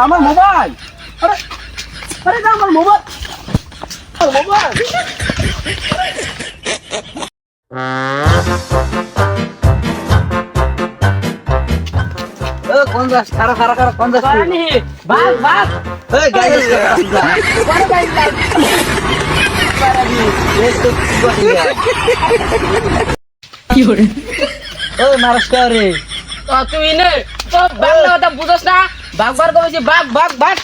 আমার মোবাইল, আরে আরে না আমার মোবাইল, মোবাইল কোন যাস? খারা খারা খারা কোন যাস? বাস বাস এই গাইস কোন গাইস পারাবি এই তো কি করে ওই মারস্টার রে তো তুই নে তো বাংলা কথা বুঝছ না? বাগবার কইছি বাগ বাগ বাগ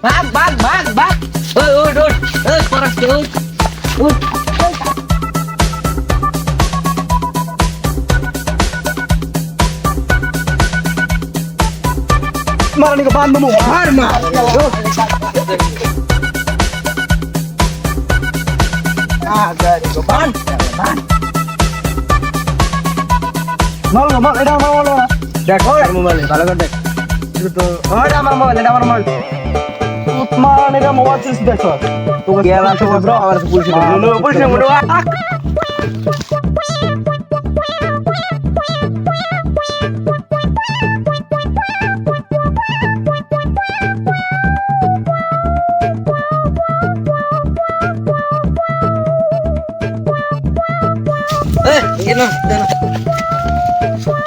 বাগ বাগ বাগ বাগ ওই ওই ওই ওই মারস্টার ওই ওই मारने का बांध मु मार मार गाड़ी को बांध बांध मार एटा मार देखो मोबाइल ভালো করে দেখ তো ওটা আমার মোবাইল এটা আমার মোবাইল মারने का मोबाइल से देखो तो গেলা তো ব্রো আবার পুলিশ মুড়ো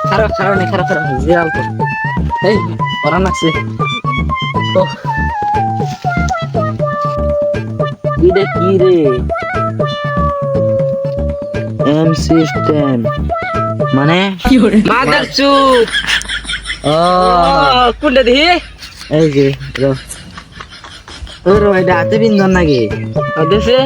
খারাপ খারাপ খারাপ জিয়াল তো এই পরান আছে তো ইডে কি রে এম সিস্টেম মানে কি করে মাদার চুপ ও কুলে দি এই যে রো ওর ওইটা হাতে বিন্দন নাকি ওদেশে